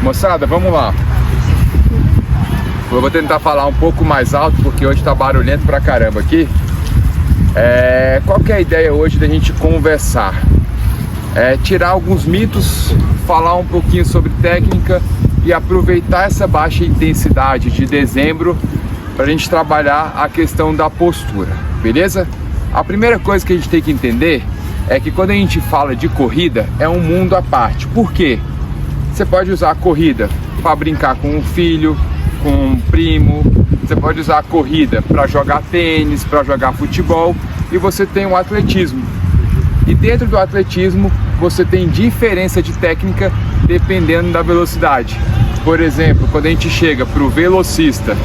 Moçada, vamos lá. Eu vou tentar falar um pouco mais alto, porque hoje tá barulhento pra caramba aqui. Qual que é a ideia hoje da gente conversar? Tirar alguns mitos, falar um pouquinho sobre técnica e aproveitar essa baixa intensidade de dezembro para a gente trabalhar a questão da postura, beleza? A primeira coisa que a gente tem que entender é que quando a gente fala de corrida, é um mundo à parte. Por quê? Você pode usar a corrida para brincar com um filho, com um primo, você pode usar a corrida para jogar tênis, para jogar futebol, e você tem o atletismo. E dentro do atletismo, você tem diferença de técnica dependendo da velocidade. Por exemplo, quando a gente chega para o velocista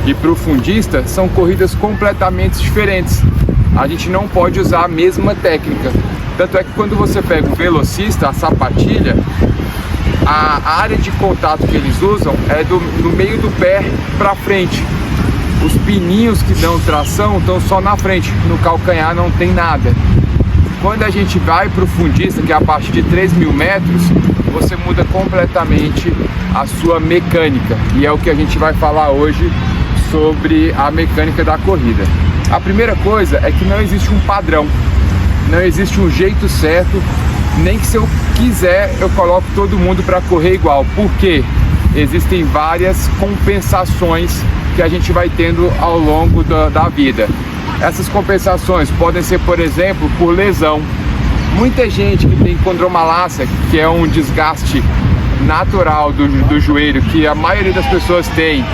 e para o fundista, são corridas completamente diferentes. A gente não pode usar a mesma técnica. Tanto é que quando você pega o velocista, a sapatilha, a área de contato que eles usam é do meio do pé para frente. Os pininhos que dão tração estão só na frente, no calcanhar não tem nada. Quando a gente vai para o fundista, que é a partir de 3.000 metros, você muda completamente a sua mecânica. E é o que a gente vai falar hoje sobre a mecânica da corrida. A primeira coisa é que não existe um padrão, não existe um jeito certo, nem que se eu quiser eu coloco todo mundo para correr igual, porque existem várias compensações que a gente vai tendo ao longo da vida. Essas compensações podem ser, por exemplo, por lesão. Muita gente que tem condromalácia, que é um desgaste natural do joelho, que a maioria das pessoas tem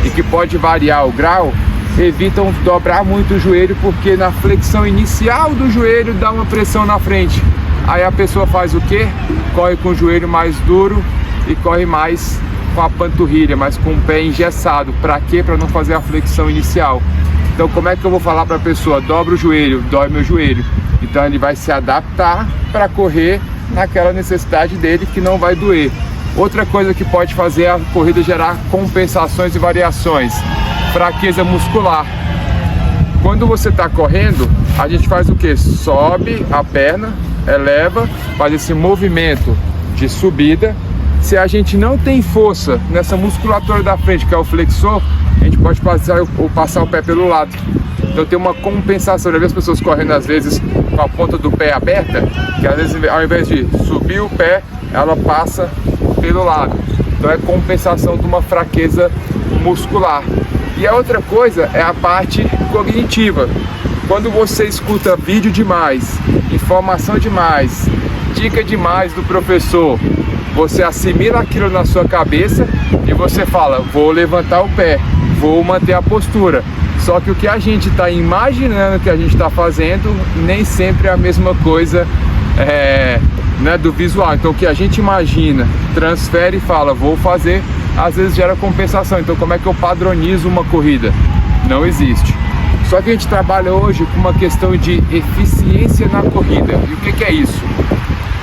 e que pode variar o grau, evitam dobrar muito o joelho, porque na flexão inicial do joelho dá uma pressão na frente. Aí a pessoa faz o quê? Corre com o joelho mais duro e corre mais com a panturrilha, mas com o pé engessado. Para quê? Para não fazer a flexão inicial. Então como é que eu vou falar para a pessoa? Dobra o joelho, dói meu joelho. Então ele vai se adaptar para correr naquela necessidade dele, que não vai doer. Outra coisa que pode fazer a corrida gerar compensações e variações: fraqueza muscular. Quando você está correndo, a gente faz o que? Sobe a perna, eleva, faz esse movimento de subida. Se a gente não tem força nessa musculatura da frente, que é o flexor, a gente pode passar o pé pelo lado. Então tem uma compensação. Já vi as pessoas correndo às vezes com a ponta do pé aberta, que às vezes ao invés de subir o pé, ela passa pelo lado. Então é compensação de uma fraqueza muscular. E a outra coisa é a parte cognitiva. Quando você escuta vídeo demais, informação demais, dica demais do professor, você assimila aquilo na sua cabeça e você fala: vou levantar o pé, vou manter a postura. Só que o que a gente está imaginando que a gente está fazendo nem sempre é a mesma coisa do visual. Então o que a gente imagina, transfere e fala vou fazer, às vezes gera compensação. Então como é que eu padronizo uma corrida? Não existe. Só que a gente trabalha hoje com uma questão de eficiência na corrida. E o que é isso?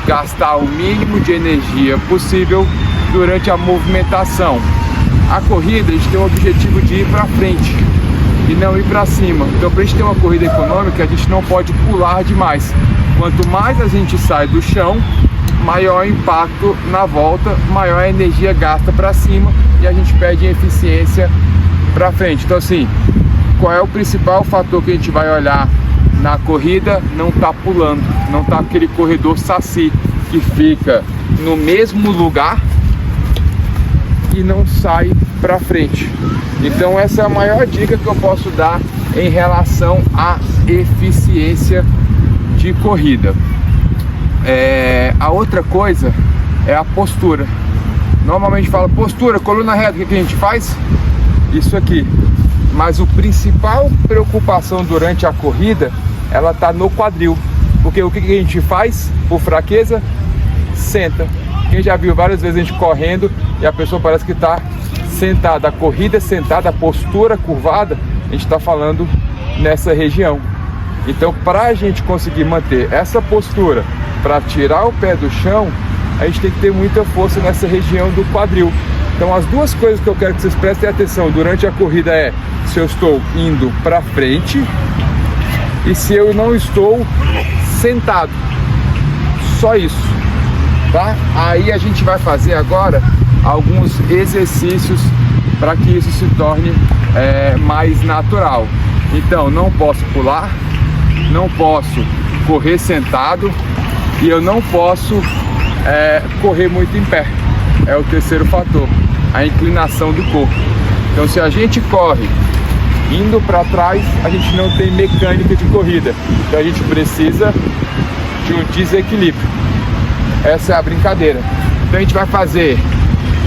Gastar o mínimo de energia possível durante a movimentação. A corrida, a gente tem o objetivo de ir para frente e não ir para cima. Então para a gente ter uma corrida econômica, a gente não pode pular demais. Quanto mais a gente sai do chão, maior o impacto na volta, maior a energia gasta para cima e a gente perde em eficiência para frente. Então assim, qual é o principal fator que a gente vai olhar na corrida? Não tá pulando, não tá aquele corredor saci que fica no mesmo lugar e não sai para frente. Então essa é a maior dica que eu posso dar em relação à eficiência de corrida. A outra coisa é a postura. Normalmente fala postura, coluna reta, o que a gente faz? Isso aqui. Mas o principal preocupação durante a corrida, ela tá no quadril. Porque o que a gente faz por fraqueza? Senta. Quem já viu várias vezes a gente correndo e a pessoa parece que está sentada, a corrida sentada, a postura curvada, a gente está falando nessa região. Então para a gente conseguir manter essa postura, para tirar o pé do chão, a gente tem que ter muita força nessa região do quadril. Então as duas coisas que eu quero que vocês prestem atenção durante a corrida é se eu estou indo para frente e se eu não estou sentado. Só isso, tá? Aí a gente vai fazer agora alguns exercícios para que isso se torne mais natural. Então, não posso pular, não posso correr sentado e eu não posso correr muito em pé. É o terceiro fator, a inclinação do corpo. Então, se a gente corre indo para trás, a gente não tem mecânica de corrida. Então a gente precisa de um desequilíbrio. Essa é a brincadeira. Então a gente vai fazer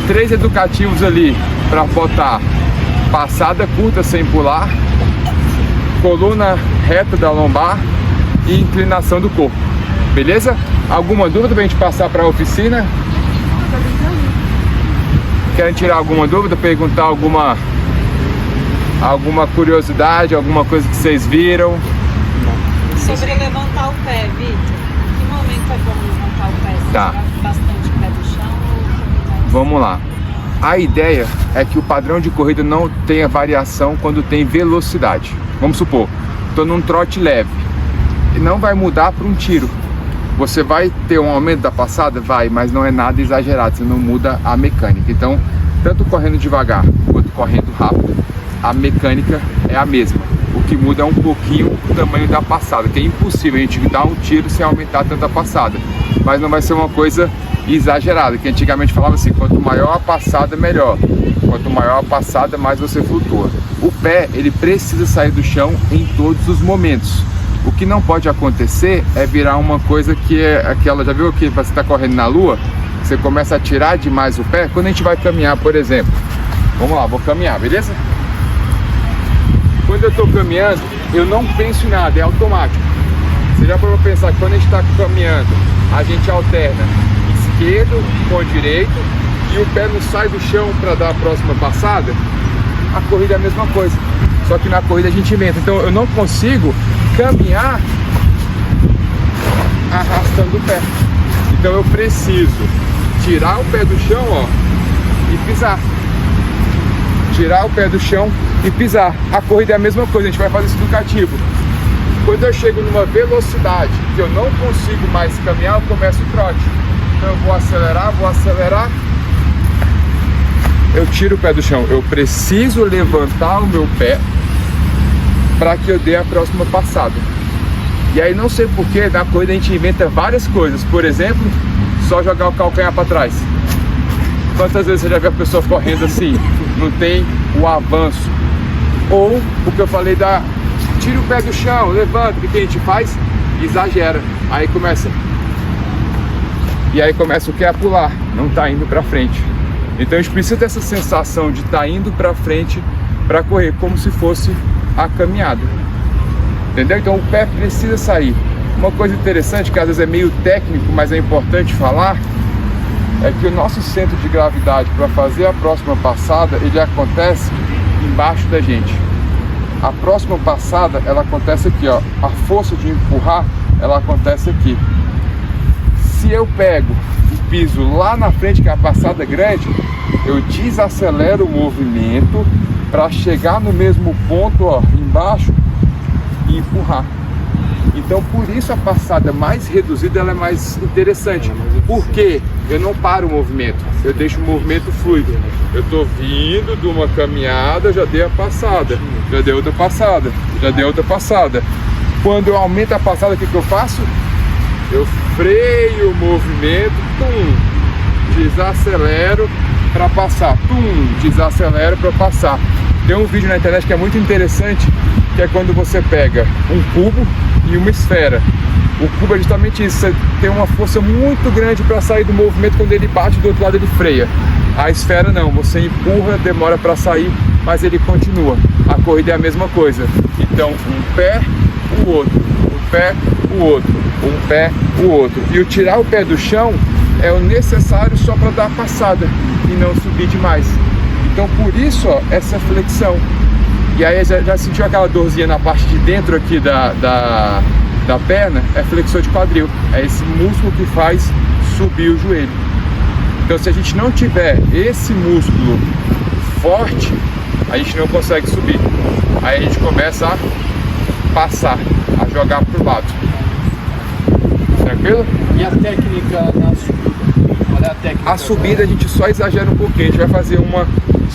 3 educativos ali para botar passada curta sem pular, coluna reta da lombar e inclinação do corpo. Beleza? Alguma dúvida pra gente passar para a oficina? Querem tirar alguma dúvida? Perguntar alguma curiosidade, alguma coisa que vocês viram? Sobre levantar o pé, Vitor. Que momento é bom levantar o pé? Você Tá. joga bastante pé do chão ou... Vamos lá. A ideia é que o padrão de corrida não tenha variação quando tem velocidade. Vamos supor, estou num trote leve e não vai mudar para um tiro. Você vai ter um aumento da passada? Vai, mas não é nada exagerado, você não muda a mecânica. Então, tanto correndo devagar quanto correndo rápido, a mecânica é a mesma. O que muda é um pouquinho o tamanho da passada, que é impossível a gente dar um tiro sem aumentar tanto a passada. Mas não vai ser uma coisa exagerada, que antigamente falava assim, quanto maior a passada, melhor. Quanto maior a passada, mais você flutua. O pé, ele precisa sair do chão em todos os momentos. O que não pode acontecer é virar uma coisa que é aquela, já viu que você está correndo na lua? Você começa a tirar demais o pé. Quando a gente vai caminhar, por exemplo, vamos lá, vou caminhar, beleza? Quando eu estou caminhando, eu não penso em nada, é automático. Você já parou para pensar que quando a gente está caminhando, a gente alterna esquerdo com direito e o pé não sai do chão para dar a próxima passada? A corrida é a mesma coisa, só que na corrida a gente inventa. Então eu não consigo caminhar arrastando o pé. Então eu preciso tirar o pé do chão, ó, e pisar. Tirar o pé do chão e pisar. A corrida é a mesma coisa, a gente vai fazer esse educativo. Quando eu chego numa velocidade que eu não consigo mais caminhar, eu começo o trote. Então eu vou acelerar, eu tiro o pé do chão. Eu preciso levantar o meu pé para que eu dê a próxima passada. E aí não sei porquê, na corrida a gente inventa várias coisas. Por exemplo, só jogar o calcanhar para trás. Quantas vezes você já viu a pessoa correndo assim? Não tem o avanço. Ou o que eu falei da tira o pé do chão, levanta, o que a gente faz? Exagera. Aí começa. E aí começa o que? A pular. Não está indo para frente. Então a gente precisa dessa sensação de estar indo para frente para correr, como se fosse a caminhada. Entendeu? Então o pé precisa sair. Uma coisa interessante, que às vezes é meio técnico, mas é importante falar, é que o nosso centro de gravidade para fazer a próxima passada, ele acontece embaixo da gente. A próxima passada, ela acontece aqui, ó. A força de empurrar, ela acontece aqui. Se eu pego e piso lá na frente, que é a passada grande, eu desacelero o movimento para chegar no mesmo ponto, ó, embaixo, e empurrar. Então, por isso a passada mais reduzida ela é mais interessante. Porque eu não paro o movimento, eu deixo o movimento fluido. Eu estou vindo de uma caminhada, já dei a passada, já dei outra passada, já dei outra passada. Quando eu aumento a passada, o que eu faço? Eu freio o movimento, desacelero para passar, desacelero para passar. Tem um vídeo na internet que é muito interessante, que é quando você pega um cubo e uma esfera. O cubo é justamente isso, você tem uma força muito grande para sair do movimento, quando ele bate do outro lado ele freia. A esfera não, você empurra, demora para sair, mas ele continua. A corrida é a mesma coisa. Então, um pé, o outro, um pé, o outro, um pé, o outro. E o tirar o pé do chão é o necessário só para dar a passada e não subir demais. Então, por isso, ó, essa flexão. E aí já sentiu aquela dorzinha na parte de dentro aqui da perna? É flexor de quadril. É esse músculo que faz subir o joelho. Então, se a gente não tiver esse músculo forte, a gente não consegue subir. Aí a gente começa a passar, a jogar pro lado. Tranquilo? E a técnica na subida? A subida a gente só exagera um pouquinho, a gente vai fazer uma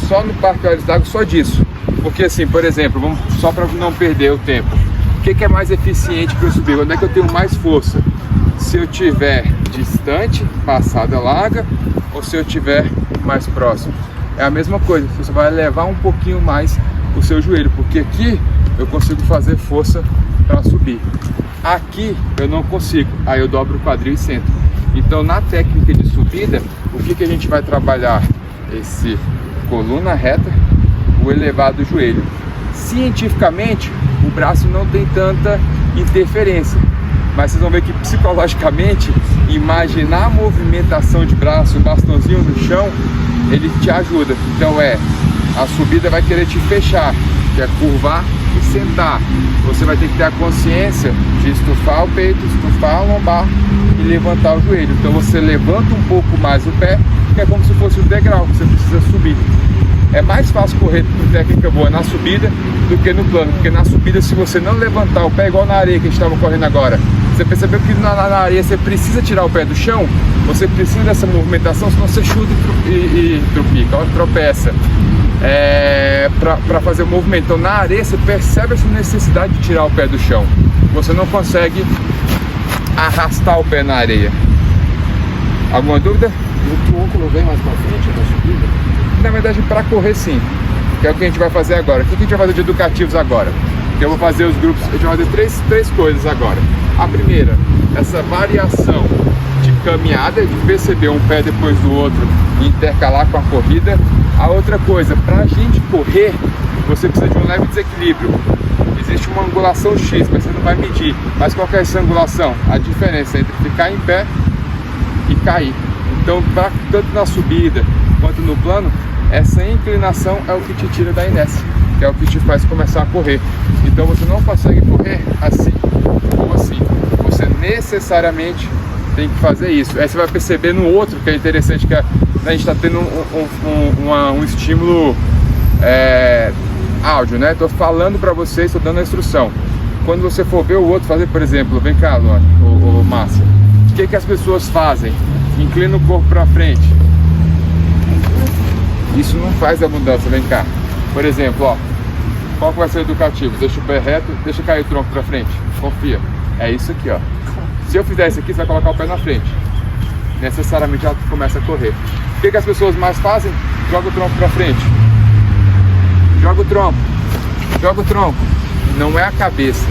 só no Parque Olhos d'Água, só disso. Porque assim, por exemplo, vamos, só para não perder o tempo, o que é mais eficiente para eu subir? Onde é que eu tenho mais força? Se eu tiver distante, passada larga, ou se eu tiver mais próximo? É a mesma coisa, você vai levar um pouquinho mais o seu joelho, porque aqui eu consigo fazer força para subir. Aqui eu não consigo, aí eu dobro o quadril e sento. Então na técnica de subida, o que a gente vai trabalhar? Esse coluna reta, o elevado joelho. Cientificamente, o braço não tem tanta interferência, mas vocês vão ver que psicologicamente, imaginar a movimentação de braço, o bastãozinho no chão, ele te ajuda. Então a subida vai querer te fechar, que é curvar e sentar. Você vai ter que ter a consciência de estufar o peito, estufar a lombar e levantar o joelho. Então você levanta um pouco mais o pé, que é como se fosse um degrau que você precisa subir. É mais fácil correr com técnica boa na subida do que no plano, porque na subida, se você não levantar o pé, igual na areia que a gente estava correndo agora, você percebeu que na areia você precisa tirar o pé do chão, você precisa dessa movimentação, senão você chuta e tropeça para fazer o movimento. Então na areia você percebe essa necessidade de tirar o pé do chão, você não consegue arrastar o pé na areia. Alguma dúvida? O tronco não vem mais pra frente da subida? Na verdade, para correr sim, que é o que a gente vai fazer agora. O que a gente vai fazer de educativos agora? Que eu vou fazer os grupos, a gente vai fazer três coisas agora. A primeira, essa variação de caminhada, de perceber um pé depois do outro e intercalar com a corrida. A outra coisa, para a gente correr, você precisa de um leve desequilíbrio. Existe uma angulação X, mas você não vai medir. Mas qual que é essa angulação? A diferença entre ficar em pé e cair. Então, tanto na subida quanto no plano, essa inclinação é o que te tira da inércia, que é o que te faz começar a correr. Então você não consegue correr assim ou assim. Você necessariamente tem que fazer isso. Aí você vai perceber no outro, que é interessante, que a gente está tendo um estímulo áudio, né? Estou falando para vocês, estou dando a instrução. Quando você for ver o outro fazer, por exemplo, vem cá, Márcia, o que as pessoas fazem? Inclina o corpo para frente. Isso não faz a mudança, vem cá. Por exemplo, ó, qual que vai ser o educativo? Deixa o pé reto, deixa cair o tronco para frente. Confia. É isso aqui, ó. Se eu fizer isso aqui, você vai colocar o pé na frente. Necessariamente ela começa a correr. O que as pessoas mais fazem? Joga o tronco para frente. Joga o tronco. Joga o tronco. Não é a cabeça,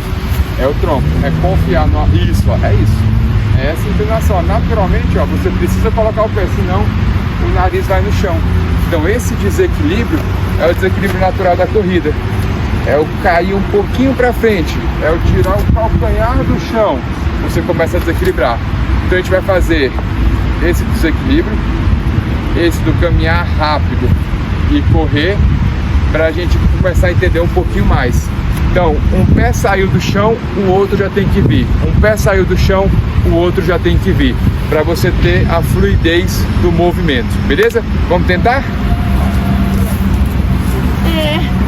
é o tronco. É confiar no... Isso, ó, é isso. É essa inclinação. Naturalmente, ó, você precisa colocar o pé, senão o nariz vai no chão. Então esse desequilíbrio é o desequilíbrio natural da corrida. É o cair um pouquinho para frente, é o tirar o calcanhar do chão, você começa a desequilibrar. Então a gente vai fazer esse desequilíbrio, esse do caminhar rápido e correr, para a gente começar a entender um pouquinho mais. Então, um pé saiu do chão, o outro já tem que vir. Um pé saiu do chão, o outro já tem que vir. Para você ter a fluidez do movimento. Beleza? Vamos tentar? É.